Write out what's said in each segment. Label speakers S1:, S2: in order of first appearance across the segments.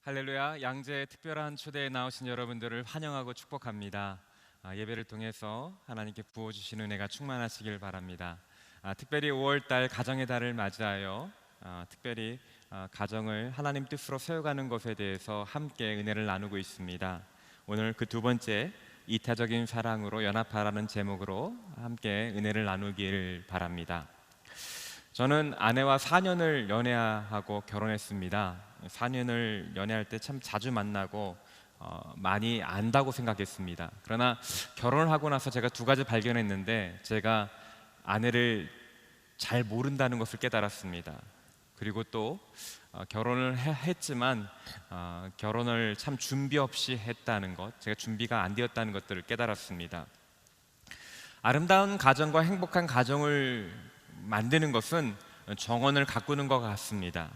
S1: 할렐루야, 양재 특별한 초대에 나오신 여러분들을 환영하고 축복합니다. 예배를 통해서 하나님께 부어주신 은혜가 충만하시길 바랍니다. 특별히 5월달 가정의 달을 맞이하여 특별히 가정을 하나님 뜻으로 세워가는 것에 대해서 함께 은혜를 나누고 있습니다. 오늘 그 두 번째, 이타적인 사랑으로 연합하라는 제목으로 함께 은혜를 나누길 바랍니다. 저는 아내와 4년을 연애하고 결혼했습니다. 4년을 연애할 때 참 자주 만나고 많이 안다고 생각했습니다. 그러나 결혼을 하고 나서 제가 두 가지 발견했는데, 제가 아내를 잘 모른다는 것을 깨달았습니다. 그리고 또 결혼을 했지만 결혼을 참 준비 없이 했다는 것, 제가 준비가 안 되었다는 것들을 깨달았습니다. 아름다운 가정과 행복한 가정을 만드는 것은 정원을 가꾸는 것 같습니다.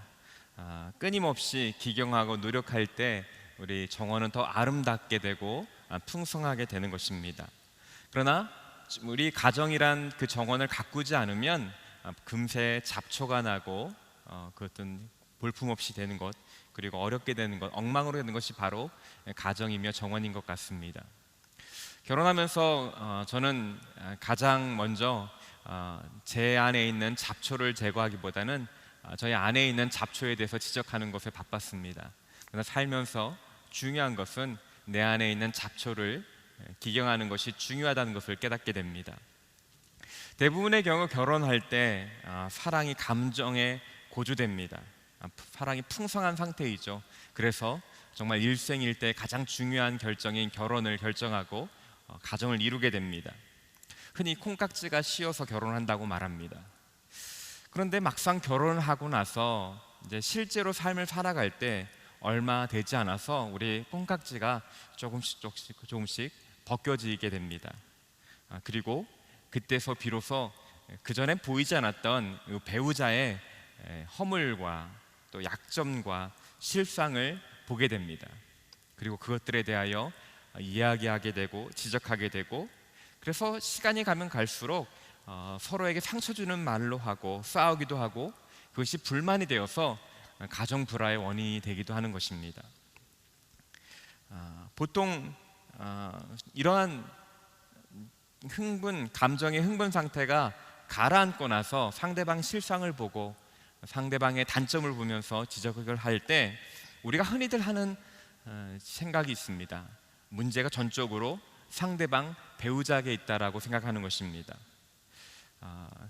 S1: 끊임없이 기경하고 노력할 때 우리 정원은 더 아름답게 되고 풍성하게 되는 것입니다. 그러나 우리 가정이란 그 정원을 가꾸지 않으면 금세 잡초가 나고 그것은 볼품없이 되는 것, 그리고 어렵게 되는 것, 엉망으로 되는 것이 바로 가정이며 정원인 것 같습니다. 결혼하면서 저는 가장 먼저 제 안에 있는 잡초를 제거하기보다는 저희 안에 있는 잡초에 대해서 지적하는 것에 바빴습니다. 그러나 살면서 중요한 것은 내 안에 있는 잡초를 기경하는 것이 중요하다는 것을 깨닫게 됩니다. 대부분의 경우 결혼할 때 사랑이 감정에 고조됩니다. 사랑이 풍성한 상태이죠. 그래서 정말 일생일대 가장 중요한 결정인 결혼을 결정하고 가정을 이루게 됩니다. 흔히 콩깍지가 씌어서 결혼한다고 말합니다. 그런데 막상 결혼을 하고 나서 이제 실제로 삶을 살아갈 때 얼마 되지 않아서 우리 콩깍지가 조금씩 벗겨지게 됩니다. 그리고 그때서 비로소 그전엔 보이지 않았던 배우자의 허물과 또 약점과 실상을 보게 됩니다. 그리고 그것들에 대하여 이야기하게 되고 지적하게 되고, 그래서 시간이 가면 갈수록 서로에게 상처 주는 말로 하고 싸우기도 하고, 그것이 불만이 되어서 가정 불화의 원인이 되기도 하는 것입니다. 보통 이러한 감정의 흥분 상태가 가라앉고 나서 상대방 실상을 보고 상대방의 단점을 보면서 지적을 할 때 우리가 흔히들 하는 생각이 있습니다. 문제가 전적으로 상대방 배우자에게 있다라고 생각하는 것입니다.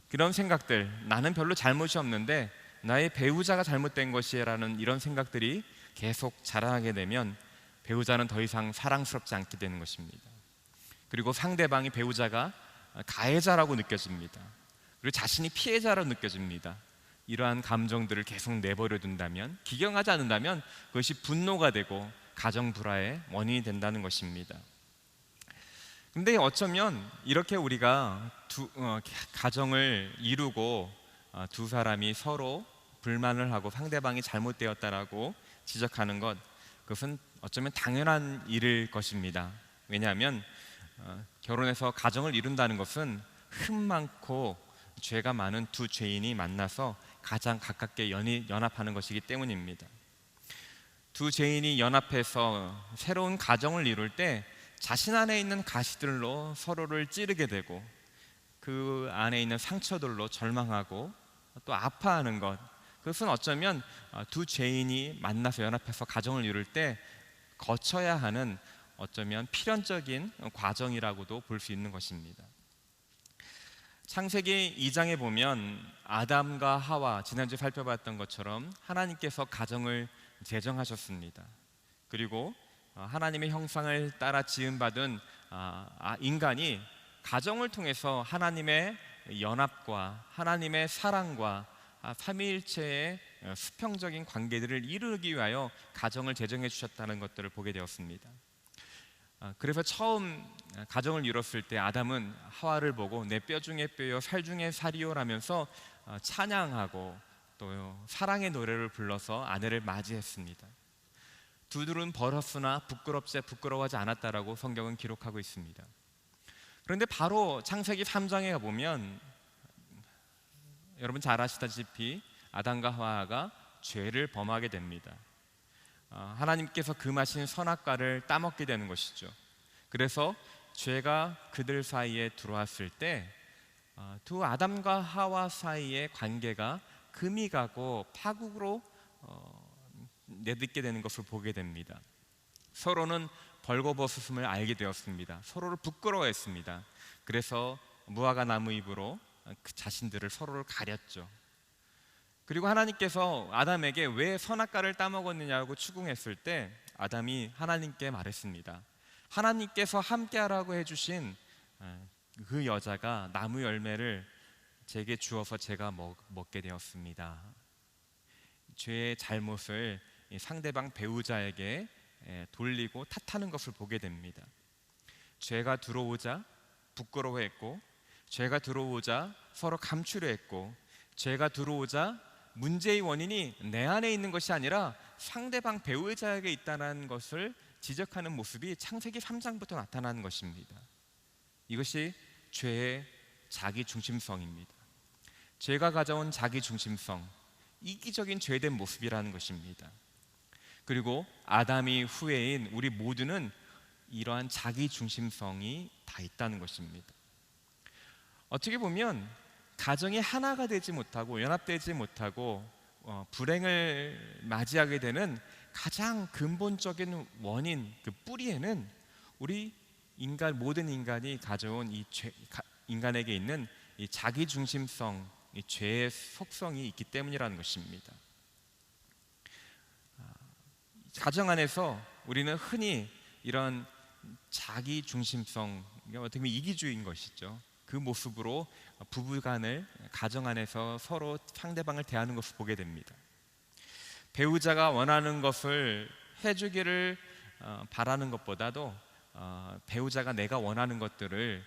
S1: 그런 생각들, 나는 별로 잘못이 없는데 나의 배우자가 잘못된 것이라는 이런 생각들이 계속 자라나게 되면 배우자는 더 이상 사랑스럽지 않게 되는 것입니다. 그리고 상대방이 배우자가 가해자라고 느껴집니다. 그리고 자신이 피해자로 느껴집니다. 이러한 감정들을 계속 내버려 둔다면, 기경하지 않는다면 그것이 분노가 되고 가정 불화의 원인이 된다는 것입니다. 근데 어쩌면 이렇게 우리가 가정을 이루고 두 사람이 서로 불만을 하고 상대방이 잘못되었다라고 지적하는 것, 그것은 어쩌면 당연한 일일 것입니다. 왜냐하면 결혼해서 가정을 이룬다는 것은 흠 많고 죄가 많은 두 죄인이 만나서 가장 가깝게 연합하는 것이기 때문입니다. 두 죄인이 연합해서 새로운 가정을 이룰 때 자신 안에 있는 가시들로 서로를 찌르게 되고, 그 안에 있는 상처들로 절망하고 또 아파하는 것, 그것은 어쩌면 두 죄인이 만나서 연합해서 가정을 이룰 때 거쳐야 하는 어쩌면 필연적인 과정이라고도 볼 수 있는 것입니다. 창세기 2장에 보면 아담과 하와, 지난주에 살펴봤던 것처럼 하나님께서 가정을 제정하셨습니다. 그리고 하나님의 형상을 따라 지음받은 인간이 가정을 통해서 하나님의 연합과 하나님의 사랑과 삼위일체의 수평적인 관계들을 이루기 위하여 가정을 제정해 주셨다는 것들을 보게 되었습니다. 그래서 처음 가정을 이뤘을 때 아담은 하와를 보고 내 뼈 중에 뼈요 살 중에 살이요 라면서 찬양하고 또 사랑의 노래를 불러서 아내를 맞이했습니다. 두들은 벌었으나 부끄러워하지 않았다라고 성경은 기록하고 있습니다. 그런데 바로 창세기 3장에 가보면 여러분 잘 아시다시피 아담과 하와가 죄를 범하게 됩니다. 하나님께서 금하신 선악과를 따먹게 되는 것이죠. 그래서 죄가 그들 사이에 들어왔을 때 두 아담과 하와 사이의 관계가 금이 가고 파국으로 내딛게 되는 것을 보게 됩니다. 서로는 벌거벗음을 알게 되었습니다. 서로를 부끄러워했습니다. 그래서 무화과 나무 잎으로 그 자신들을 서로를 가렸죠. 그리고 하나님께서 아담에게 왜 선악과를 따먹었느냐고 추궁했을 때 아담이 하나님께 말했습니다. 하나님께서 함께하라고 해주신 그 여자가 나무 열매를 제게 주어서 제가 먹게 되었습니다. 죄의 잘못을 상대방 배우자에게 돌리고 탓하는 것을 보게 됩니다. 죄가 들어오자 부끄러워했고, 죄가 들어오자 서로 감추려 했고, 죄가 들어오자 문제의 원인이 내 안에 있는 것이 아니라 상대방 배우자에게 있다는 것을 지적하는 모습이 창세기 3장부터 나타나는 것입니다. 이것이 죄의 자기중심성입니다. 죄가 가져온 자기중심성, 이기적인 죄된 모습이라는 것입니다. 그리고 아담이 후회인 우리 모두는 이러한 자기중심성이 다 있다는 것입니다. 어떻게 보면 가정이 하나가 되지 못하고 연합되지 못하고 불행을 맞이하게 되는 가장 근본적인 원인, 그 뿌리에는 우리 모든 인간이 가져온 인간에게 있는 이 자기중심성, 이 죄의 속성이 있기 때문이라는 것입니다. 가정 안에서 우리는 흔히 이런 자기중심성, 어떻게 보면 이기주의인 것이죠. 그 모습으로 부부간을 가정 안에서 서로 상대방을 대하는 것을 보게 됩니다. 배우자가 원하는 것을 해주기를 바라는 것보다도 배우자가 내가 원하는 것들을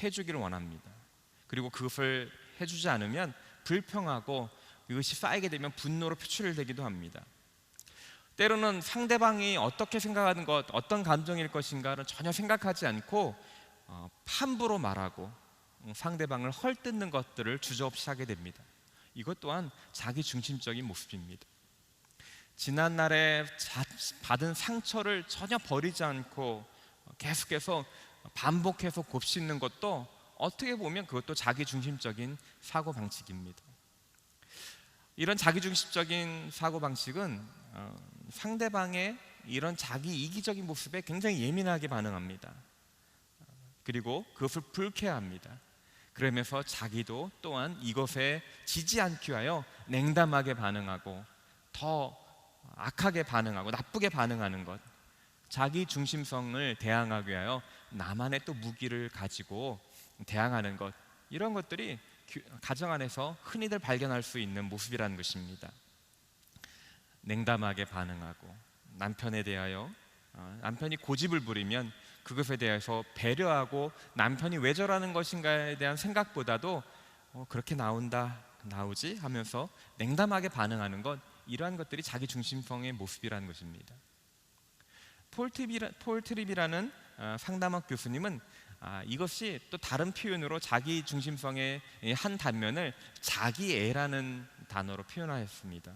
S1: 해주기를 원합니다. 그리고 그것을 해주지 않으면 불평하고 이것이 쌓이게 되면 분노로 표출되기도 합니다. 때로는 상대방이 어떻게 생각하는 것, 어떤 감정일 것인가를 전혀 생각하지 않고 함부로 말하고 상대방을 헐뜯는 것들을 주저없이 하게 됩니다. 이것 또한 자기중심적인 모습입니다. 지난날에 받은 상처를 전혀 버리지 않고 계속해서 반복해서 곱씹는 것도 어떻게 보면 그것도 자기중심적인 사고방식입니다. 이런 자기중심적인 사고방식은 상대방의 이런 자기 이기적인 모습에 굉장히 예민하게 반응합니다. 그리고 그것을 불쾌합니다. 그러면서 자기도 또한 이것에 지지 않기 위하여 냉담하게 반응하고 더 악하게 반응하고 나쁘게 반응하는 것, 자기 중심성을 대항하기 위하여 나만의 또 무기를 가지고 대항하는 것, 이런 것들이 가정 안에서 흔히들 발견할 수 있는 모습이라는 것입니다. 냉담하게 반응하고 남편에 대하여 남편이 고집을 부리면 그것에 대해서 배려하고 남편이 왜 저러는 것인가에 대한 생각보다도 그렇게 나오지 하면서 냉담하게 반응하는 것, 이러한 것들이 자기중심성의 모습이라는 것입니다. 폴 트립이라는 상담학 교수님은 이것이 또 다른 표현으로 자기중심성의 한 단면을 자기애라는 단어로 표현하였습니다.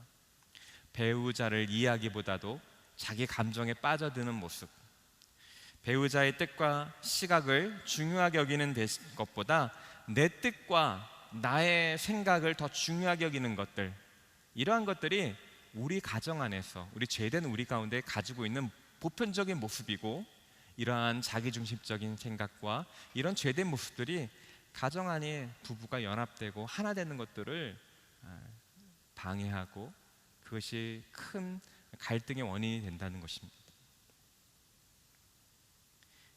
S1: 배우자를 이해하기보다도 자기 감정에 빠져드는 모습, 배우자의 뜻과 시각을 중요하게 여기는 것보다 내 뜻과 나의 생각을 더 중요하게 여기는 것들, 이러한 것들이 우리 가정 안에서 우리 죄된 우리 가운데 가지고 있는 보편적인 모습이고, 이러한 자기중심적인 생각과 이런 죄된 모습들이 가정 안에 부부가 연합되고 하나 되는 것들을 방해하고 그것이 큰 갈등의 원인이 된다는 것입니다.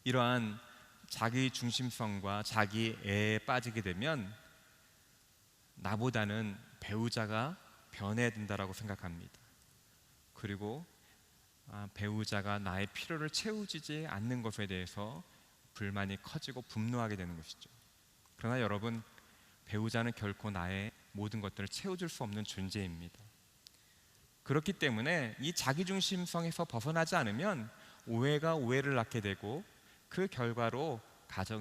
S1: 이러한 자기중심성과 자기애에 빠지게 되면 나보다는 배우자가 변해야 된다고 생각합니다. 그리고 배우자가 나의 필요를 채워주지 않는 것에 대해서 불만이 커지고 분노하게 되는 것이죠. 그러나 여러분, 배우자는 결코 나의 모든 것들을 채워줄 수 없는 존재입니다. 그렇기 때문에 이 자기중심성에서 벗어나지 않으면 오해가 오해를 낳게 되고, 그 결과로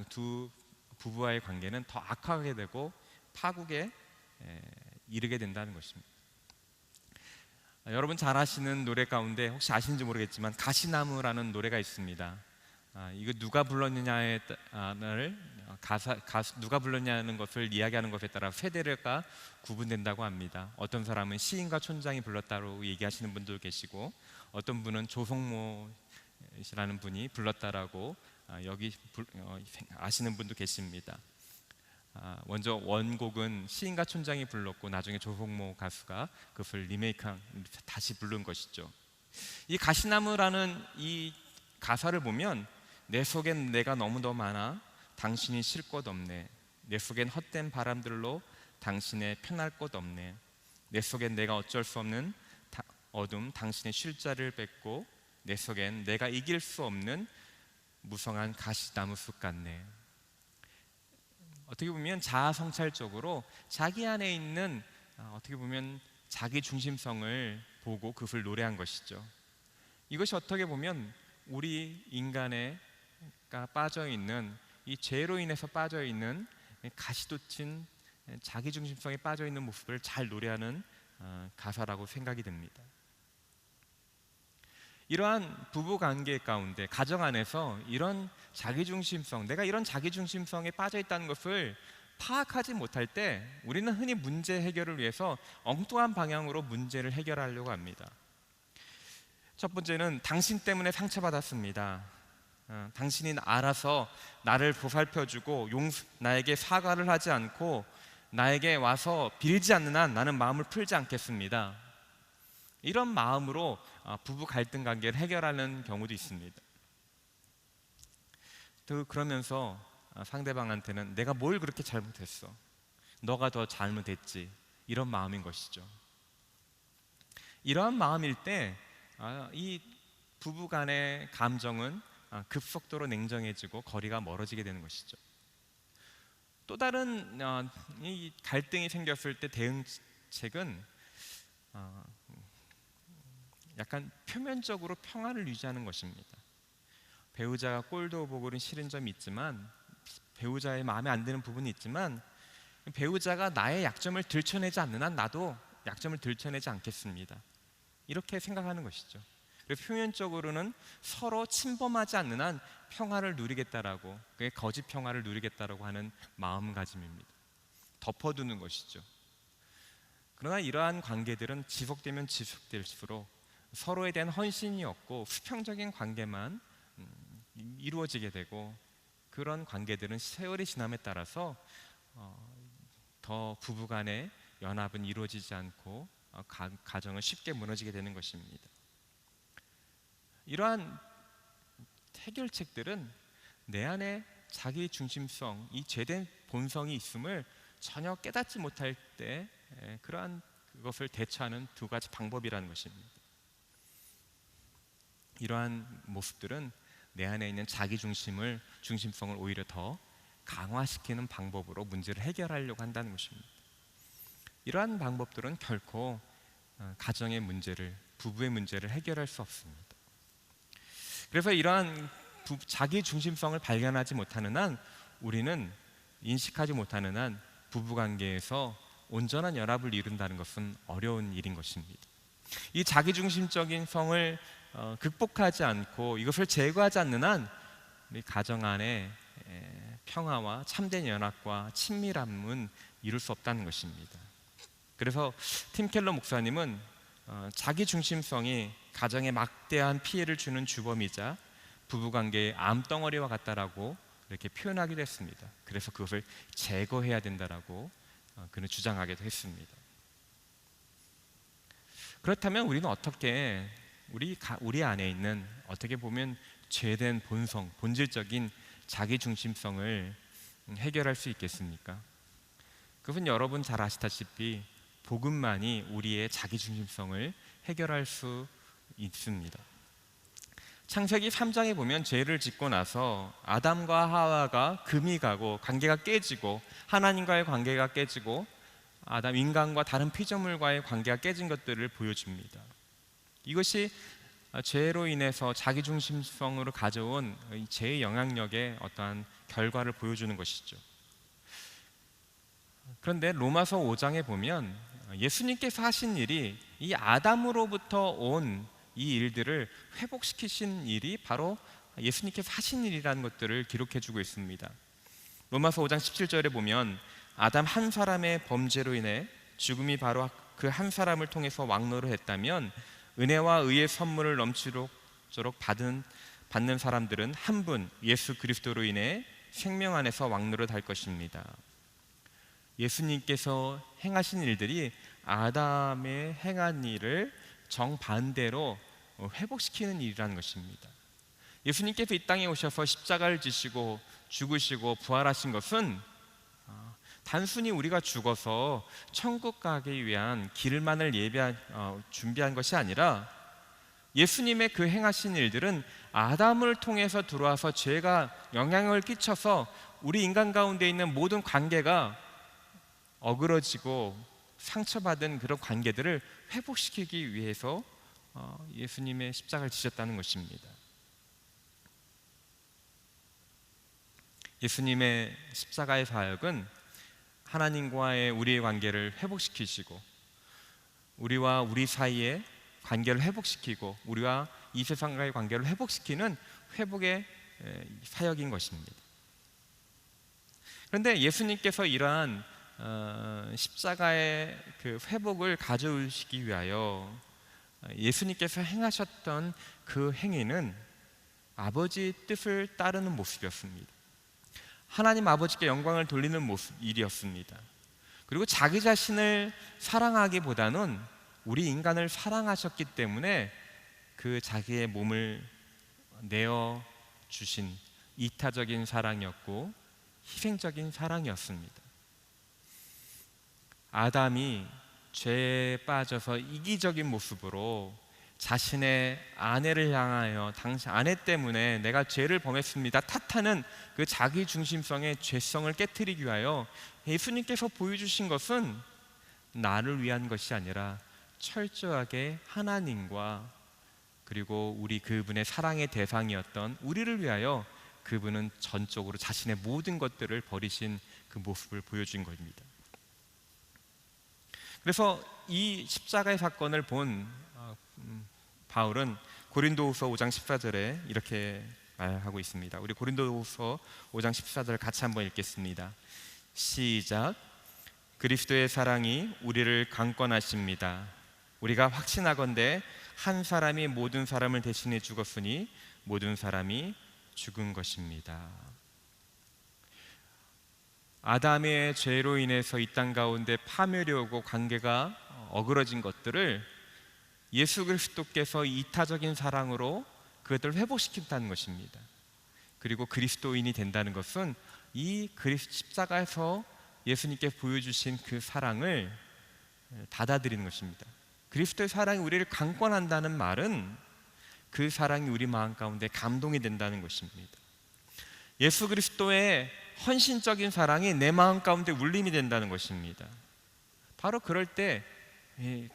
S1: 두 부부와의 관계는 더 악화하게 되고 파국에 이르게 된다는 것입니다. 여러분 잘 아시는 노래 가운데 혹시 아시는지 모르겠지만 가시나무라는 노래가 있습니다. 이거 누가 불렀느냐에 를 가수 누가 불렀냐는 것을 이야기하는 것에 따라 세대가 구분된다고 합니다. 어떤 사람은 시인과 촌장이 불렀다고 얘기하시는 분도 계시고, 어떤 분은 조성모 씨라는 분이 불렀다라고 아시는 분도 계십니다. 먼저 원곡은 시인과 촌장이 불렀고 나중에 조성모 가수가 그것을 리메이크한, 다시 부른 것이죠. 이 가시나무라는 이 가사를 보면, 내 속엔 내가 너무도 많아 당신이 쉴 곳 없네. 내 속엔 헛된 바람들로 당신의 편할 곳 없네. 내 속엔 내가 어쩔 수 없는 어둠 당신의 쉴 자리를 뺏고, 내 속엔 내가 이길 수 없는 무성한 가시나무 숲 같네. 어떻게 보면 자아성찰적으로 자기 안에 있는 어떻게 보면 자기 중심성을 보고 그것을 노래한 것이죠. 이것이 어떻게 보면 우리 인간의 빠져 있는 이 죄로 인해서 빠져 있는 가시돋친 자기 중심성에 빠져 있는 모습을 잘 노래하는 가사라고 생각이 됩니다. 이러한 부부 관계 가운데, 가정 안에서 이런 자기중심성, 내가 이런 자기중심성에 빠져 있다는 것을 파악하지 못할 때 우리는 흔히 문제 해결을 위해서 엉뚱한 방향으로 문제를 해결하려고 합니다. 첫 번째는 당신 때문에 상처받았습니다. 당신이 알아서 나를 보살펴주고 나에게 사과를 하지 않고 나에게 와서 빌지 않는 한 나는 마음을 풀지 않겠습니다. 이런 마음으로 부부 갈등 관계를 해결하는 경우도 있습니다. 또 그러면서 상대방한테는 내가 뭘 그렇게 잘못했어, 너가 더 잘못했지, 이런 마음인 것이죠. 이러한 마음일 때 이 부부 간의 감정은 급속도로 냉정해지고 거리가 멀어지게 되는 것이죠. 또 다른 이 갈등이 생겼을 때 대응책은 약간 표면적으로 평화를 유지하는 것입니다. 배우자가 꼴도 보고 싫은 점이 있지만, 배우자의 마음에 안 드는 부분이 있지만, 배우자가 나의 약점을 들춰내지 않는 한 나도 약점을 들춰내지 않겠습니다. 이렇게 생각하는 것이죠. 그래서 표면적으로는 서로 침범하지 않는 한 평화를 누리겠다라고, 그게 거짓 평화를 누리겠다라고 하는 마음가짐입니다. 덮어두는 것이죠. 그러나 이러한 관계들은 지속되면 지속될수록 서로에 대한 헌신이 없고 수평적인 관계만 이루어지게 되고, 그런 관계들은 세월이 지남에 따라서 더 부부간의 연합은 이루어지지 않고 가정은 쉽게 무너지게 되는 것입니다. 이러한 해결책들은 내 안에 자기 중심성, 이 죄된 본성이 있음을 전혀 깨닫지 못할 때 그러한 그것을 대처하는 두 가지 방법이라는 것입니다. 이러한 모습들은 내 안에 있는 자기 중심성을 오히려 더 강화시키는 방법으로 문제를 해결하려고 한다는 것입니다. 이러한 방법들은 결코 가정의 문제를, 부부의 문제를 해결할 수 없습니다. 그래서 이러한 자기 중심성을 발견하지 못하는 한, 우리는 인식하지 못하는 한 부부관계에서 온전한 연합을 이룬다는 것은 어려운 일인 것입니다. 이 자기중심적인 성을 극복하지 않고 이것을 제거하지 않는 한 우리 가정 안에 평화와 참된 연합과 친밀함은 이룰 수 없다는 것입니다. 그래서 팀 켈러 목사님은 자기중심성이 가정에 막대한 피해를 주는 주범이자 부부관계의 암덩어리와 같다라고 이렇게 표현하기도 했습니다. 그래서 그것을 제거해야 된다라고 그는 주장하기도 했습니다. 그렇다면 우리는 어떻게 우리 안에 있는 어떻게 보면 죄된 본성, 본질적인 자기중심성을 해결할 수 있겠습니까? 그것은 여러분 잘 아시다시피 복음만이 우리의 자기중심성을 해결할 수 있습니다. 창세기 3장에 보면 죄를 짓고 나서 아담과 하와가 금이 가고 관계가 깨지고, 하나님과의 관계가 깨지고, 인간과 다른 피조물과의 관계가 깨진 것들을 보여줍니다. 이것이 죄로 인해서 자기중심성으로 가져온 죄의 영향력의 어떠한 결과를 보여주는 것이죠. 그런데 로마서 5장에 보면 예수님께서 하신 일이 이 아담으로부터 온 이 일들을 회복시키신 일이 바로 예수님께서 하신 일이라는 것들을 기록해 주고 있습니다. 로마서 5장 17절에 보면 아담 한 사람의 범죄로 인해 죽음이 바로 그 한 사람을 통해서 왕노를 했다면 은혜와 의의 선물을 넘치도록 받는 사람들은 한 분 예수 그리스도로 인해 생명 안에서 왕노를 할 것입니다. 예수님께서 행하신 일들이 아담의 행한 일을 정반대로 회복시키는 일이라는 것입니다. 예수님께서 이 땅에 오셔서 십자가를 지시고 죽으시고 부활하신 것은 단순히 우리가 죽어서 천국 가기 위한 길만을 준비한 것이 아니라 예수님의 그 행하신 일들은 아담을 통해서 들어와서 죄가 영향을 끼쳐서 우리 인간 가운데 있는 모든 관계가 어그러지고 상처받은 그런 관계들을 회복시키기 위해서 예수님의 십자가를 지셨다는 것입니다. 예수님의 십자가의 사역은 하나님과의 우리의 관계를 회복시키시고 우리와 우리 사이의 관계를 회복시키고 우리와 이 세상과의 관계를 회복시키는 회복의 사역인 것입니다. 그런데 예수님께서 이러한 십자가의 그 회복을 가져오시기 위하여 예수님께서 행하셨던 그 행위는 아버지의 뜻을 따르는 모습이었습니다. 하나님 아버지께 영광을 돌리는 일이었습니다. 그리고 자기 자신을 사랑하기보다는 우리 인간을 사랑하셨기 때문에 그 자기의 몸을 내어 주신 이타적인 사랑이었고 희생적인 사랑이었습니다. 아담이 죄에 빠져서 이기적인 모습으로 자신의 아내를 향하여 당신 아내 때문에 내가 죄를 범했습니다 탓하는 그 자기 중심성의 죄성을 깨트리기 위하여 예수님께서 보여주신 것은 나를 위한 것이 아니라 철저하게 하나님과 그리고 우리 그분의 사랑의 대상이었던 우리를 위하여 그분은 전적으로 자신의 모든 것들을 버리신 그 모습을 보여준 겁니다. 그래서 이 십자가의 사건을 본 바울은 고린도후서 5장 14절에 이렇게 말하고 있습니다. 우리 고린도후서 5장 14절 같이 한번 읽겠습니다. 시작. 그리스도의 사랑이 우리를 강권하십니다. 우리가 확신하건대 한 사람이 모든 사람을 대신해 죽었으니 모든 사람이 죽은 것입니다. 아담의 죄로 인해서 이 땅 가운데 파멸이 오고 관계가 어그러진 것들을 예수 그리스도께서 이타적인 사랑으로 그것들을 회복시킨다는 것입니다. 그리고 그리스도인이 된다는 것은 이 십자가에서 예수님께 보여주신 그 사랑을 받아들이는 것입니다. 그리스도의 사랑이 우리를 강권한다는 말은 그 사랑이 우리 마음 가운데 감동이 된다는 것입니다. 예수 그리스도의 헌신적인 사랑이 내 마음 가운데 울림이 된다는 것입니다. 바로 그럴 때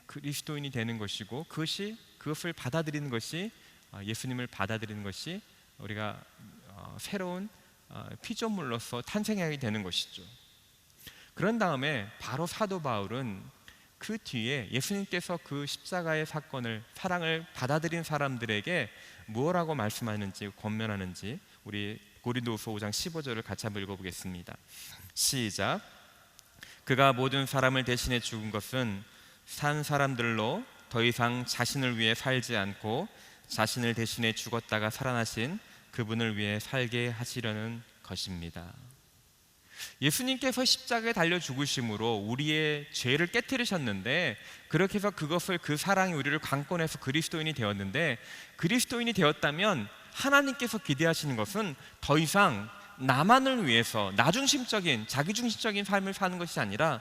S1: 그리스도인이 되는 것이고 그것을 받아들이는 것이 예수님을 받아들이는 것이 우리가 새로운 피조물로서 탄생하게 되는 것이죠. 그런 다음에 바로 사도 바울은 그 뒤에 예수님께서 그 십자가의 사랑을 받아들인 사람들에게 무엇라고 말씀하는지 권면하는지 우리 고린도후서 5장 15절을 같이 한번 읽어보겠습니다. 시작. 그가 모든 사람을 대신해 죽은 것은 산 사람들로 더 이상 자신을 위해 살지 않고 자신을 대신해 죽었다가 살아나신 그분을 위해 살게 하시려는 것입니다. 예수님께서 십자가에 달려 죽으심으로 우리의 죄를 깨뜨리셨는데 그렇게 해서 그 사랑이 우리를 강권해서 그리스도인이 되었는데 그리스도인이 되었다면 하나님께서 기대하시는 것은 더 이상 나만을 위해서 나중심적인 자기중심적인 삶을 사는 것이 아니라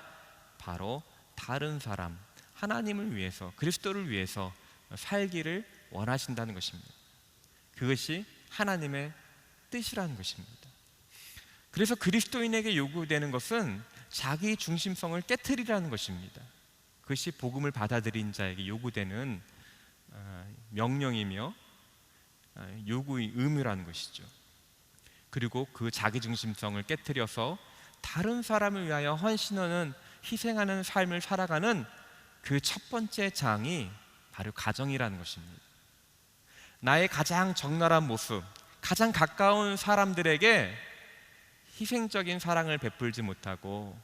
S1: 바로 다른 사람 하나님을 위해서 그리스도를 위해서 살기를 원하신다는 것입니다. 그것이 하나님의 뜻이라는 것입니다. 그래서 그리스도인에게 요구되는 것은 자기 중심성을 깨트리라는 것입니다. 그것이 복음을 받아들인 자에게 요구되는 명령이며 요구의 의무라는 것이죠. 그리고 그 자기 중심성을 깨트려서 다른 사람을 위하여 헌신하는 희생하는 삶을 살아가는 그 첫 번째 장이 바로 가정이라는 것입니다. 나의 가장 적나라한 모습, 가장 가까운 사람들에게 희생적인 사랑을 베풀지 못하고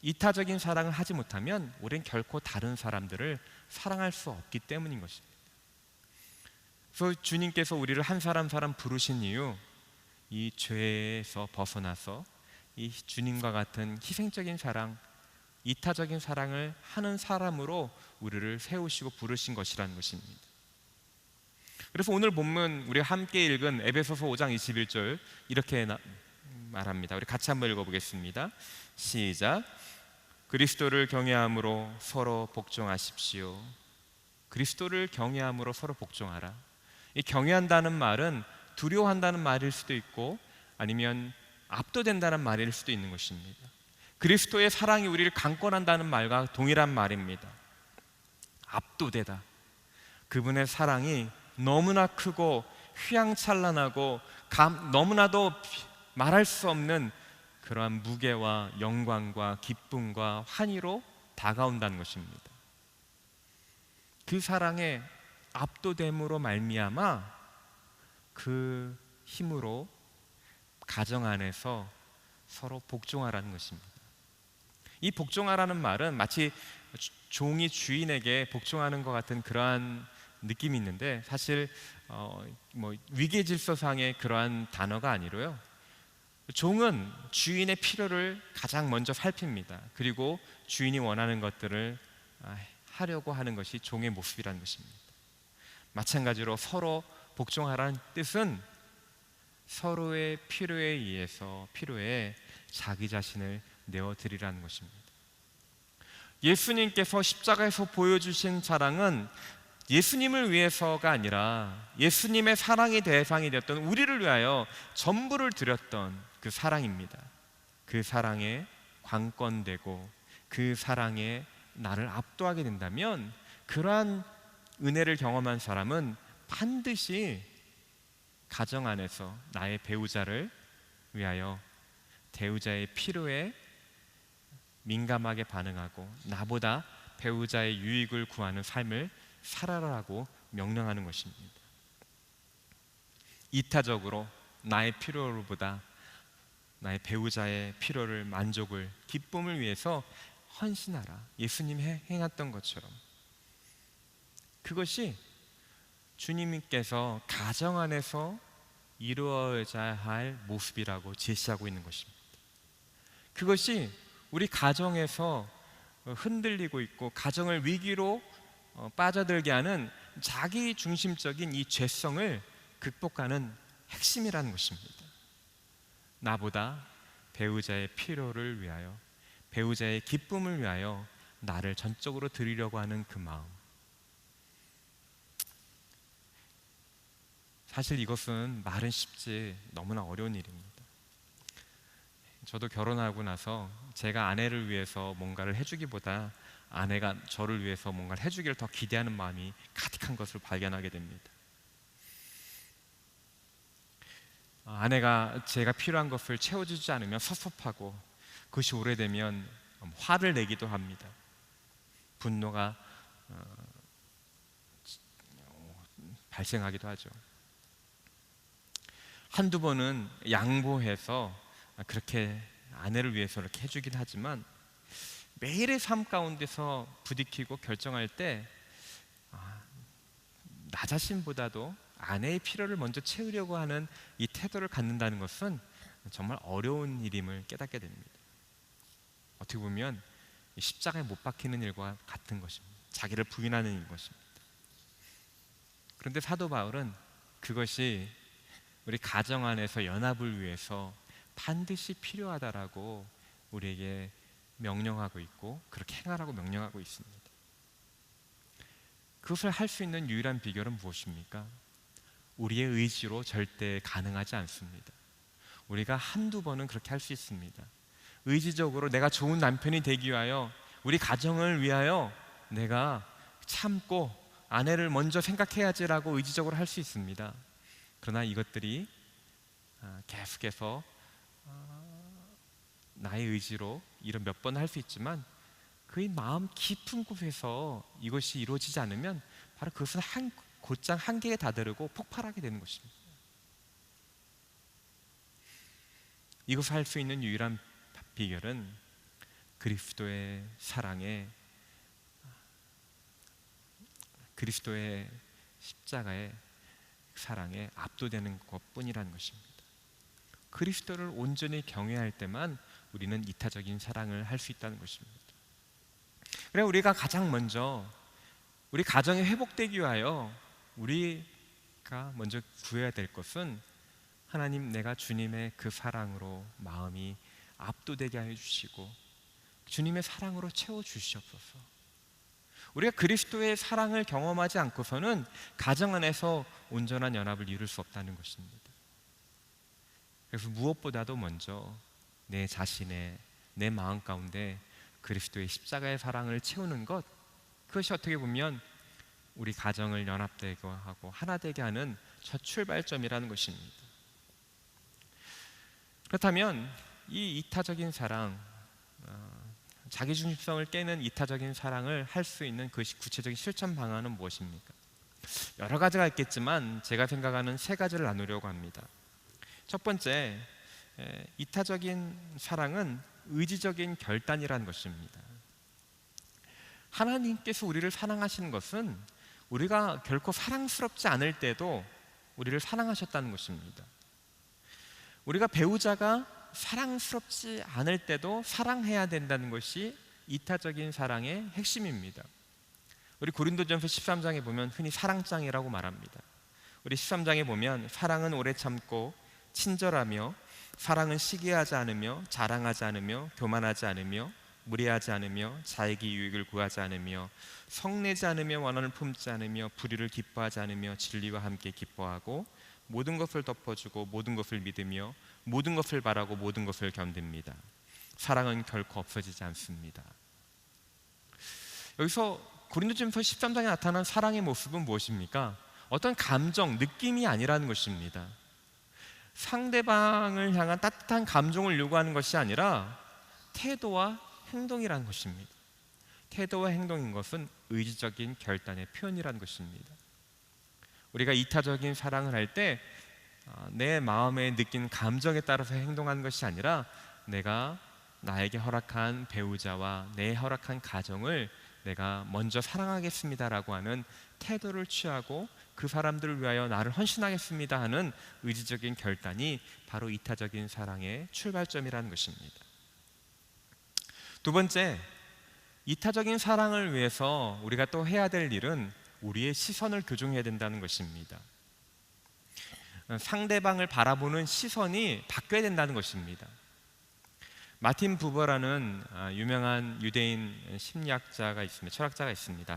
S1: 이타적인 사랑을 하지 못하면 우리는 결코 다른 사람들을 사랑할 수 없기 때문인 것입니다. 그래서 주님께서 우리를 한 사람 부르신 이유, 이 죄에서 벗어나서 이 주님과 같은 희생적인 사랑, 이타적인 사랑을 하는 사람으로 우리를 세우시고 부르신 것이라는 것입니다. 그래서 오늘 본문 우리가 함께 읽은 에베소서 5장 21절 이렇게 말합니다. 우리 같이 한번 읽어보겠습니다. 시작. 그리스도를 경외함으로 서로 복종하십시오. 그리스도를 경외함으로 서로 복종하라. 이 경외한다는 말은 두려워한다는 말일 수도 있고 아니면 압도된다는 말일 수도 있는 것입니다. 그리스도의 사랑이 우리를 강권한다는 말과 동일한 말입니다. 압도되다. 그분의 사랑이 너무나 크고 휘황찬란하고 너무나도 말할 수 없는 그러한 무게와 영광과 기쁨과 환희로 다가온다는 것입니다. 그 사랑에 압도됨으로 말미암아 그 힘으로 가정 안에서 서로 복종하라는 것입니다. 이 복종하라는 말은 마치 종이 주인에게 복종하는 것 같은 그러한 느낌이 있는데 사실 위계질서상의 그러한 단어가 아니로요. 종은 주인의 필요를 가장 먼저 살핍니다. 그리고 주인이 원하는 것들을 하려고 하는 것이 종의 모습이라는 것입니다. 마찬가지로 서로 복종하라는 뜻은 서로의 필요에 의해서 필요에 자기 자신을 내어드리라는 것입니다. 예수님께서 십자가에서 보여주신 사랑은 예수님을 위해서가 아니라 예수님의 사랑의 대상이 되었던 우리를 위하여 전부를 드렸던 그 사랑입니다. 그 사랑에 관건되고 그 사랑에 나를 압도하게 된다면 그러한 은혜를 경험한 사람은 반드시 가정 안에서 나의 배우자를 위하여 배우자의 필요에 민감하게 반응하고 나보다 배우자의 유익을 구하는 삶을 살아라라고 명령하는 것입니다. 이타적으로 나의 필요보다 나의 배우자의 필요를, 만족을, 기쁨을 위해서 헌신하라. 예수님이 행했던 것처럼 그것이 주님께서 가정 안에서 이루어져야 할 모습이라고 제시하고 있는 것입니다. 그것이 우리 가정에서 흔들리고 있고 가정을 위기로 빠져들게 하는 자기 중심적인 이 죄성을 극복하는 핵심이라는 것입니다. 나보다 배우자의 필요를 위하여, 배우자의 기쁨을 위하여 나를 전적으로 드리려고 하는 그 마음. 사실 이것은 말은 쉽지 너무나 어려운 일입니다. 저도 결혼하고 나서 제가 아내를 위해서 뭔가를 해주기보다 아내가 저를 위해서 뭔가를 해주기를 더 기대하는 마음이 가득한 것을 발견하게 됩니다. 아내가 제가 필요한 것을 채워주지 않으면 섭섭하고 그것이 오래되면 화를 내기도 합니다. 분노가 발생하기도 하죠. 한두 번은 양보해서 그렇게 아내를 위해서 이렇게 해주긴 하지만 매일의 삶 가운데서 부딪히고 결정할 때 나 자신보다도 아내의 필요를 먼저 채우려고 하는 이 태도를 갖는다는 것은 정말 어려운 일임을 깨닫게 됩니다. 어떻게 보면 십자가에 못 박히는 일과 같은 것입니다. 자기를 부인하는 것입니다. 그런데 사도 바울은 그것이 우리 가정 안에서 연합을 위해서 반드시 필요하다라고 우리에게 명령하고 있고 그렇게 행하라고 명령하고 있습니다. 그것을 할 수 있는 유일한 비결은 무엇입니까? 우리의 의지로 절대 가능하지 않습니다. 우리가 한두 번은 그렇게 할 수 있습니다. 의지적으로 내가 좋은 남편이 되기 위하여, 우리 가정을 위하여 내가 참고 아내를 먼저 생각해야지라고 의지적으로 할 수 있습니다. 그러나 이것들이 계속해서 나의 의지로 이런 몇 번 할 수 있지만 그의 마음 깊은 곳에서 이것이 이루어지지 않으면 바로 그것은 곧장 한계에 다다르고 폭발하게 되는 것입니다. 이것을 할 수 있는 유일한 비결은 그리스도의 사랑에, 그리스도의 십자가의 사랑에 압도되는 것뿐이라는 것입니다. 그리스도를 온전히 경외할 때만 우리는 이타적인 사랑을 할 수 있다는 것입니다. 그래, 우리가 가장 먼저 우리 가정이 회복되기 위하여 우리가 먼저 구해야 될 것은, 하나님, 내가 주님의 그 사랑으로 마음이 압도되게 하여 주시고 주님의 사랑으로 채워 주시옵소서. 우리가 그리스도의 사랑을 경험하지 않고서는 가정 안에서 온전한 연합을 이룰 수 없다는 것입니다. 그래서 무엇보다도 먼저 내 자신의, 내 마음 가운데 그리스도의 십자가의 사랑을 채우는 것, 그것이 어떻게 보면 우리 가정을 연합되게 하고 하나 되게 하는 첫 출발점이라는 것입니다. 그렇다면 이 이타적인 사랑, 자기중심성을 깨는 이타적인 사랑을 할 수 있는 그 구체적인 실천 방안은 무엇입니까? 여러 가지가 있겠지만 제가 생각하는 세 가지를 나누려고 합니다. 첫 번째, 이타적인 사랑은 의지적인 결단이라는 것입니다. 하나님께서 우리를 사랑하시는 것은 우리가 결코 사랑스럽지 않을 때도 우리를 사랑하셨다는 것입니다. 우리가 배우자가 사랑스럽지 않을 때도 사랑해야 된다는 것이 이타적인 사랑의 핵심입니다. 우리 고린도전서 13장에 보면 흔히 사랑장이라고 말합니다. 우리 13장에 보면 사랑은 오래 참고 친절하며, 사랑은 시기하지 않으며, 자랑하지 않으며, 교만하지 않으며, 무례하지 않으며, 자에게 유익을 구하지 않으며, 성내지 않으며, 원한을 품지 않으며, 불의를 기뻐하지 않으며, 진리와 함께 기뻐하고, 모든 것을 덮어주고, 모든 것을 믿으며, 모든 것을 바라고, 모든 것을 견딥니다. 사랑은 결코 없어지지 않습니다. 여기서 고린도전서 13장에 나타난 사랑의 모습은 무엇입니까? 어떤 감정, 느낌이 아니라는 것입니다. 상대방을 향한 따뜻한 감정을 요구하는 것이 아니라 태도와 행동이라는 것입니다. 태도와 행동인 것은 의지적인 결단의 표현이라는 것입니다. 우리가 이타적인 사랑을 할 때 내 마음에 느낀 감정에 따라서 행동하는 것이 아니라 내가 나에게 허락한 배우자와 내 허락한 가정을 내가 먼저 사랑하겠습니다라고 하는 태도를 취하고 그 사람들을 위하여 나를 헌신하겠습니다 하는 의지적인 결단이 바로 이타적인 사랑의 출발점이라는 것입니다. 두 번째, 이타적인 사랑을 위해서 우리가 또 해야 될 일은 우리의 시선을 교정해야 된다는 것입니다. 상대방을 바라보는 시선이 바뀌어야 된다는 것입니다. 마틴 부버라는 유명한 유대인 심리학자가 있습니다. 철학자가 있습니다.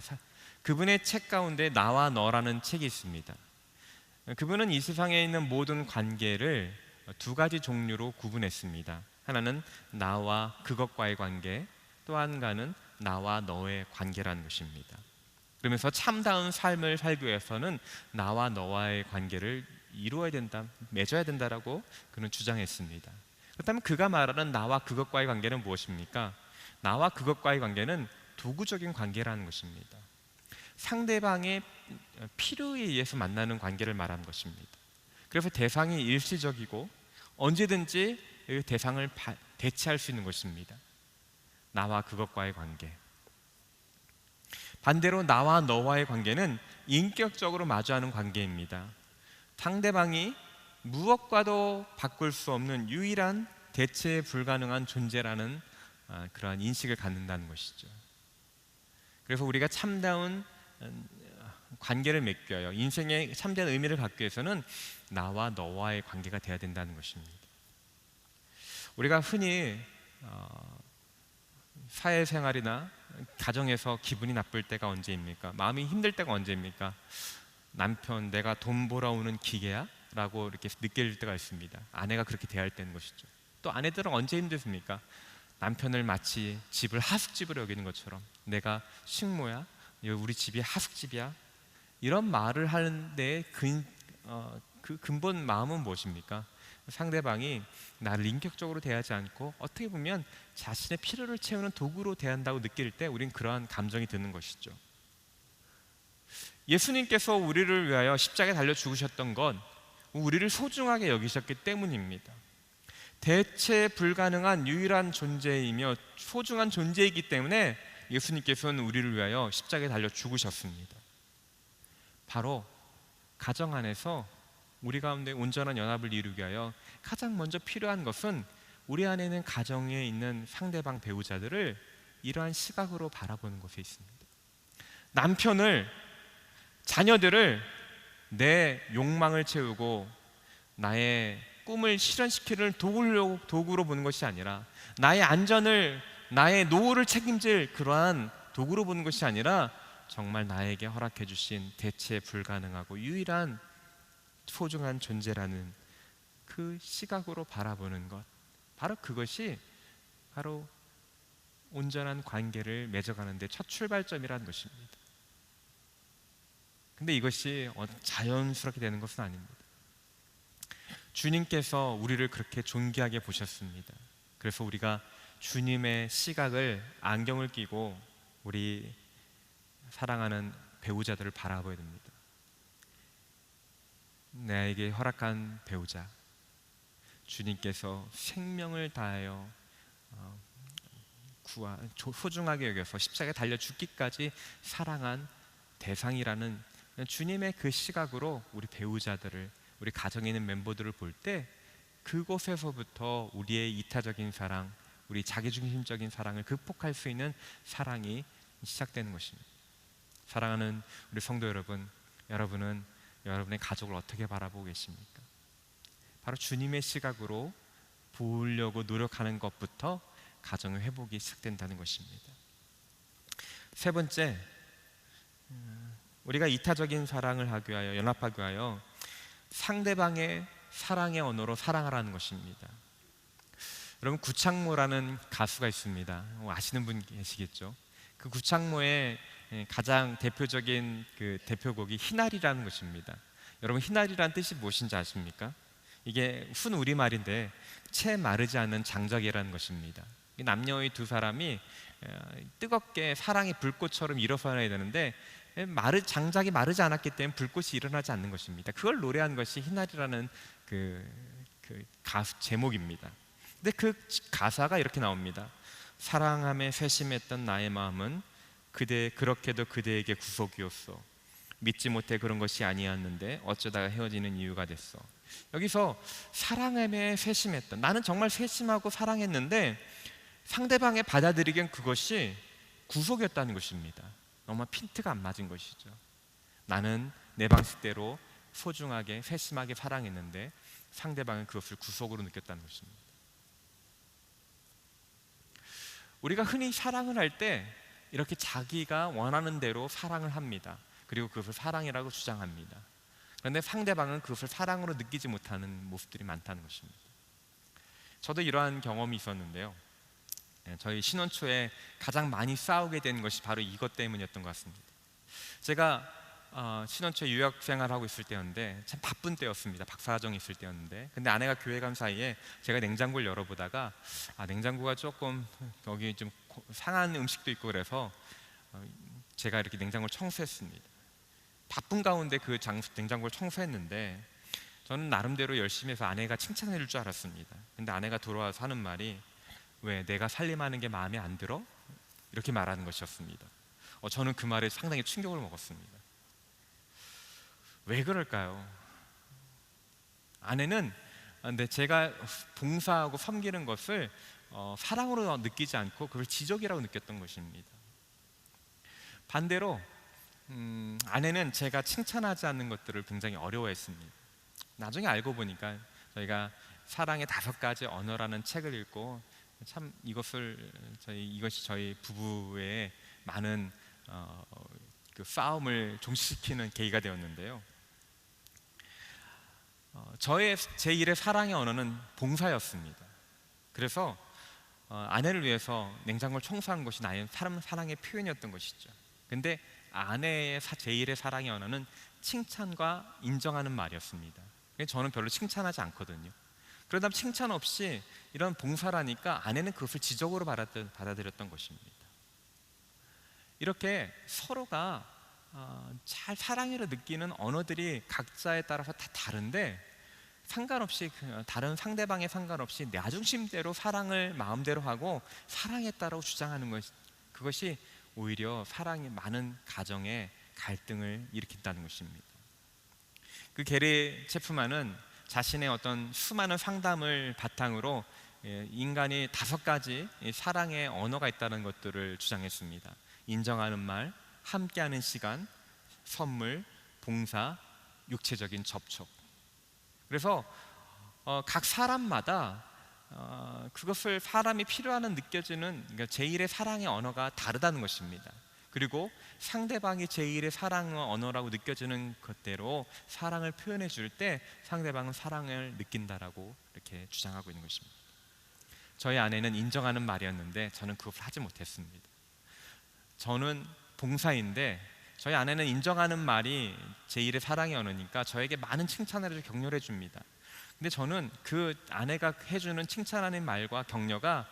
S1: 그분의 책 가운데 나와 너라는 책이 있습니다. 그분은 이 세상에 있는 모든 관계를 두 가지 종류로 구분했습니다. 하나는 나와 그것과의 관계, 또 한 가지는 나와 너의 관계라는 것입니다. 그러면서 참다운 삶을 살기 위해서는 나와 너와의 관계를 이루어야 된다, 맺어야 된다라고 그는 주장했습니다. 그렇다면 그가 말하는 나와 그것과의 관계는 무엇입니까? 나와 그것과의 관계는 도구적인 관계라는 것입니다. 상대방의 필요에 의해서 만나는 관계를 말하는 것입니다. 그래서 대상이 일시적이고 언제든지 그 대상을 대체할 수 있는 것입니다. 나와 그것과의 관계. 반대로 나와 너와의 관계는 인격적으로 마주하는 관계입니다. 상대방이 무엇과도 바꿀 수 없는 유일한 대체 불가능한 존재라는 그러한 인식을 갖는다는 것이죠. 그래서 우리가 참다운 관계를 맺기 위하여, 인생의 참된 의미를 갖기 위해서는 나와 너와의 관계가 돼야 된다는 것입니다. 우리가 흔히 사회생활이나 가정에서 기분이 나쁠 때가 언제입니까? 마음이 힘들 때가 언제입니까? 남편, 내가 돈 벌어오는 기계야? 라고 이렇게 느낄 때가 있습니다. 아내가 그렇게 대할 때는 것이죠. 또 아내들은 언제 힘들습니까? 남편을 마치 집을 하숙집으로 여기는 것처럼, 내가 식모야? 우리 집이 하숙집이야? 이런 말을 하는데 그 근본 마음은 무엇입니까? 상대방이 나를 인격적으로 대하지 않고 어떻게 보면 자신의 필요를 채우는 도구로 대한다고 느낄 때 우린 그러한 감정이 드는 것이죠. 예수님께서 우리를 위하여 십자가에 달려 죽으셨던 건 우리를 소중하게 여기셨기 때문입니다. 대체 불가능한 유일한 존재이며 소중한 존재이기 때문에 예수님께서는 우리를 위하여 십자가에 달려 죽으셨습니다. 바로 가정 안에서 우리 가운데 온전한 연합을 이루기 위하여 가장 먼저 필요한 것은 우리 안에 있는 가정에 있는 상대방 배우자들을 이러한 시각으로 바라보는 것에 있습니다. 남편을, 자녀들을 내 욕망을 채우고 나의 꿈을 실현시키는 도구로 보는 것이 아니라, 나의 안전을, 나의 노후를 책임질 그러한 도구로 보는 것이 아니라 정말 나에게 허락해 주신 대체 불가능하고 유일한 소중한 존재라는 그 시각으로 바라보는 것, 바로 그것이 바로 온전한 관계를 맺어가는 데 첫 출발점이라는 것입니다. 근데 이것이 자연스럽게 되는 것은 아닙니다. 주님께서 우리를 그렇게 존귀하게 보셨습니다. 그래서 우리가 주님의 시각을, 안경을 끼고 우리 사랑하는 배우자들을 바라봐야 됩니다. 나에게 허락한 배우자, 주님께서 생명을 다하여 소중하게 여겨서 십자가에 달려 죽기까지 사랑한 대상이라는 주님의 그 시각으로 우리 배우자들을, 우리 가정에 있는 멤버들을 볼 때 그곳에서부터 우리의 이타적인 사랑, 우리 자기중심적인 사랑을 극복할 수 있는 사랑이 시작되는 것입니다. 사랑하는 우리 성도 여러분, 여러분은 여러분의 가족을 어떻게 바라보고 계십니까? 바로 주님의 시각으로 보려고 노력하는 것부터 가정의 회복이 시작된다는 것입니다. 세 번째, 우리가 이타적인 사랑을 하기 위하여, 연합하기 위하여 상대방의 사랑의 언어로 사랑하라는 것입니다. 여러분, 구창모라는 가수가 있습니다. 아시는 분 계시겠죠? 그 구창모의 가장 대표적인 그 대표곡이 희날이라는 것입니다. 여러분, 희날이라는 뜻이 무엇인지 아십니까? 이게 순 우리말인데 채 마르지 않는 장작이라는 것입니다. 남녀의 두 사람이 뜨겁게 사랑의 불꽃처럼 일어서야 되는데 장작이 마르지 않았기 때문에 불꽃이 일어나지 않는 것입니다. 그걸 노래한 것이 희날이라는 그 가수 제목입니다. 근데 그 가사가 이렇게 나옵니다. 사랑함에 세심했던 나의 마음은 그렇게도 그대에게 구속이었어. 믿지 못해 그런 것이 아니었는데 어쩌다가 헤어지는 이유가 됐어. 여기서 사랑함에 세심했던, 나는 정말 세심하고 사랑했는데 상대방의 받아들이기엔 그것이 구속이었다는 것입니다. 너무 핀트가 안 맞은 것이죠. 나는 내 방식대로 소중하게 세심하게 사랑했는데 상대방은 그것을 구속으로 느꼈다는 것입니다. 우리가 흔히 사랑을 할 때 이렇게 자기가 원하는 대로 사랑을 합니다. 그리고 그것을 사랑이라고 주장합니다. 그런데 상대방은 그것을 사랑으로 느끼지 못하는 모습들이 많다는 것입니다. 저도 이러한 경험이 있었는데요. 저희 신혼 초에 가장 많이 싸우게 된 것이 바로 이것 때문이었던 것 같습니다. 제가 신혼 초에 유학 생활하고 있을 때였는데 참 바쁜 때였습니다. 박사과정이 있을 때였는데, 근데 아내가 교회 간 사이에 제가 냉장고를 열어보다가 냉장고가 조금 여기 좀 상한 음식도 있고 그래서 제가 이렇게 냉장고를 청소했습니다. 바쁜 가운데 그 냉장고를 청소했는데 저는 나름대로 열심히 해서 아내가 칭찬해 줄 줄 알았습니다. 근데 아내가 돌아와서 하는 말이, 왜 내가 살림하는 게 마음에 안 들어? 이렇게 말하는 것이었습니다. 저는 그 말에 상당히 충격을 먹었습니다. 왜 그럴까요? 아내는 제가 봉사하고 섬기는 것을 사랑으로 느끼지 않고 그걸 지적이라고 느꼈던 것입니다. 반대로 아내는 제가 칭찬하지 않는 것들을 굉장히 어려워했습니다. 나중에 알고 보니까 저희가 사랑의 5가지 언어라는 책을 읽고 참 이것이 저희 부부의 많은 그 싸움을 종식시키는 계기가 되었는데요. 제 1의 사랑의 언어는 봉사였습니다. 그래서 아내를 위해서 냉장고를 청소한 것이 나의 사랑의 표현이었던 것이죠. 근데 아내의 제1의 사랑의 언어는 칭찬과 인정하는 말이었습니다. 저는 별로 칭찬하지 않거든요. 그러다 칭찬 없이 이런 봉사라니까 아내는 그것을 지적으로 받아들였던 것입니다. 이렇게 서로가 잘 사랑이라 느끼는 언어들이 각자에 따라서 다 다른데, 상관없이 다른 상대방에 상관없이 나 중심대로 사랑을 마음대로 하고 사랑했다라고 주장하는 그것이 오히려 사랑이 많은 가정에 갈등을 일으킨다는 것입니다. 그 게리 체프만은 자신의 어떤 수많은 상담을 바탕으로 인간이 5가지 사랑의 언어가 있다는 것들을 주장했습니다. 인정하는 말, 함께하는 시간, 선물, 봉사, 육체적인 접촉. 그래서 각 사람마다 그것을 사람이 필요하는 느껴지는, 그러니까 제1의 사랑의 언어가 다르다는 것입니다. 그리고 상대방이 제1의 사랑의 언어라고 느껴지는 것대로 사랑을 표현해 줄 때 상대방은 사랑을 느낀다라고 이렇게 주장하고 있는 것입니다. 저희 아내는 인정하는 말이었는데 저는 그것을 하지 못했습니다. 저는 봉사인데 저희 아내는 인정하는 말이 제1의 사랑의 언어니까 저에게 많은 칭찬을 해서 격려해 줍니다. 근데 저는 그 아내가 해주는 칭찬하는 말과 격려가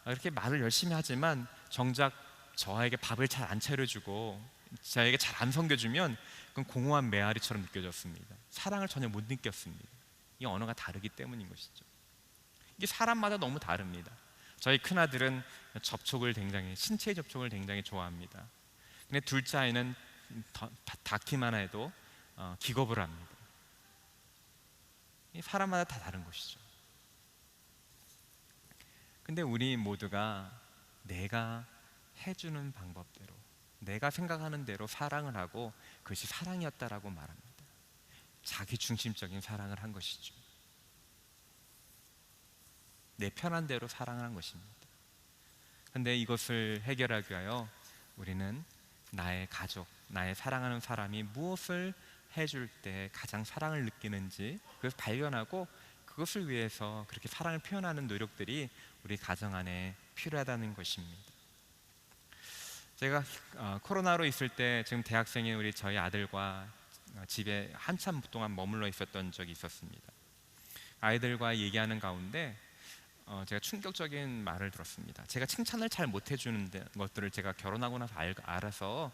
S1: 이렇게 말을 열심히 하지만 정작 저에게 밥을 잘 안 차려주고 저에게 잘 안 섬겨주면 그건 공허한 메아리처럼 느껴졌습니다. 사랑을 전혀 못 느꼈습니다. 이 언어가 다르기 때문인 것이죠. 이게 사람마다 너무 다릅니다. 저희 큰아들은 접촉을 굉장히, 신체 접촉을 굉장히 좋아합니다. 근데 둘째 아이는 닿기만 해도 기겁을 합니다. 사람마다 다 다른 것이죠. 근데 우리 모두가 내가 해주는 방법대로, 내가 생각하는 대로 사랑을 하고 그것이 사랑이었다라고 말합니다. 자기 중심적인 사랑을 한 것이죠. 내 편한 대로 사랑을 한 것입니다. 근데 이것을 해결하기 위하여 우리는 나의 가족, 나의 사랑하는 사람이 무엇을 해줄 때 가장 사랑을 느끼는지 그것을 발견하고 그것을 위해서 그렇게 사랑을 표현하는 노력들이 우리 가정 안에 필요하다는 것입니다. 제가 코로나로 있을 때 지금 대학생인 우리 저희 아들과 집에 한참 동안 머물러 있었던 적이 있었습니다. 아이들과 얘기하는 가운데 제가 충격적인 말을 들었습니다. 제가 칭찬을 잘 못 해주는 것들을 제가 결혼하고 나서 알아서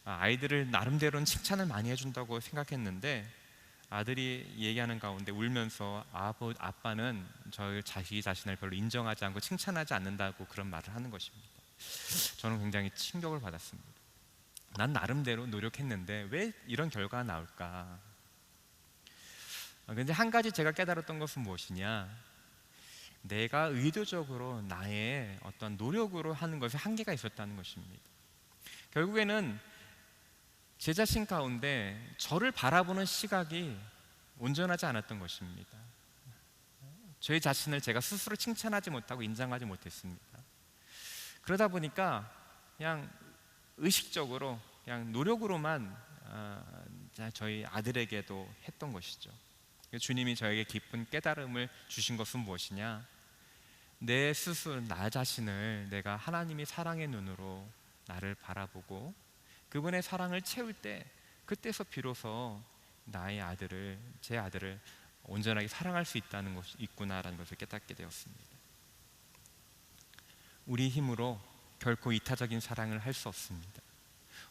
S1: 아이들을 나름대로는 칭찬을 많이 해준다고 생각했는데, 아들이 얘기하는 가운데 울면서 아빠는 자기 자신을 별로 인정하지 않고 칭찬하지 않는다고 그런 말을 하는 것입니다. 저는 굉장히 충격을 받았습니다. 난 나름대로 노력했는데 왜 이런 결과가 나올까? 근데 한 가지 제가 깨달았던 것은 무엇이냐? 내가 의도적으로 나의 어떤 노력으로 하는 것에 한계가 있었다는 것입니다. 결국에는 제 자신 가운데 저를 바라보는 시각이 온전하지 않았던 것입니다. 저희 자신을 제가 스스로 칭찬하지 못하고 인정하지 못했습니다. 그러다 보니까 그냥 의식적으로 그냥 노력으로만 저희 아들에게도 했던 것이죠. 주님이 저에게 깊은 깨달음을 주신 것은 무엇이냐? 내 스스로, 나 자신을 내가 하나님이 사랑의 눈으로 나를 바라보고 그분의 사랑을 채울 때, 그때서 비로소 나의 아들을, 제 아들을 온전하게 사랑할 수 있다는 것이 있구나라는 것을 깨닫게 되었습니다. 우리 힘으로 결코 이타적인 사랑을 할 수 없습니다.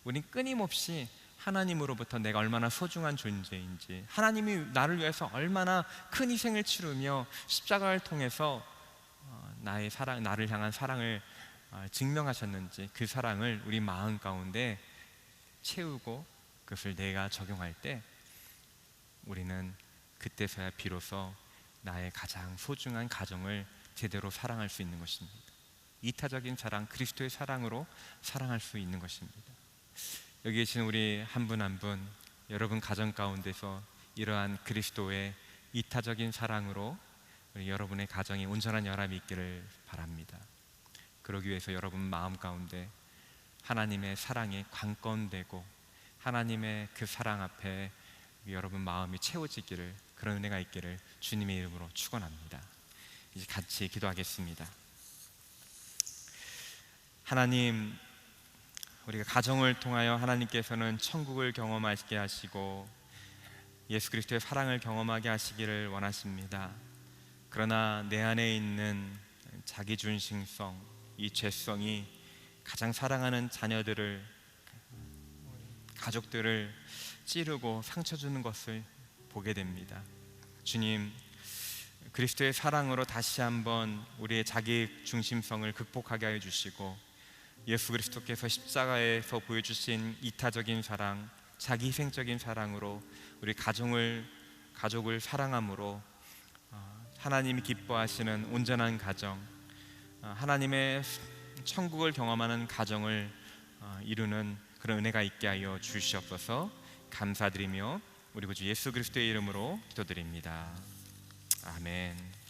S1: 우린 끊임없이 하나님으로부터 내가 얼마나 소중한 존재인지, 하나님이 나를 위해서 얼마나 큰 희생을 치르며 십자가를 통해서 나의 사랑, 나를 향한 사랑을 증명하셨는지 그 사랑을 우리 마음 가운데 채우고 그것을 내가 적용할 때 우리는 그때서야 비로소 나의 가장 소중한 가정을 제대로 사랑할 수 있는 것입니다. 이타적인 사랑, 그리스도의 사랑으로 사랑할 수 있는 것입니다. 여기 계신 우리 한 분 한 분, 여러분 가정 가운데서 이러한 그리스도의 이타적인 사랑으로 우리 여러분의 가정이 온전한 연합이 있기를 바랍니다. 그러기 위해서 여러분 마음 가운데 하나님의 사랑이 관건되고 하나님의 그 사랑 앞에 여러분 마음이 채워지기를, 그런 은혜가 있기를 주님의 이름으로 축원합니다. 이제 같이 기도하겠습니다. 하나님, 우리가 가정을 통하여 하나님께서는 천국을 경험하게 하시고 예수 그리스도의 사랑을 경험하게 하시기를 원하십니다. 그러나 내 안에 있는 자기중심성, 이 죄성이 가장 사랑하는 자녀들을, 가족들을 찌르고 상처 주는 것을 보게 됩니다. 주님, 그리스도의 사랑으로 다시 한번 우리의 자기중심성을 극복하게 하여 주시고, 예수 그리스도께서 십자가에서 보여주신 이타적인 사랑, 자기희생적인 사랑으로 우리 가족을 사랑함으로 하나님이 기뻐하시는 온전한 가정, 하나님의 천국을 경험하는 가정을 이루는 그런 은혜가 있게 하여 주시옵소서. 감사드리며 우리 구주 예수 그리스도의 이름으로 기도드립니다. 아멘.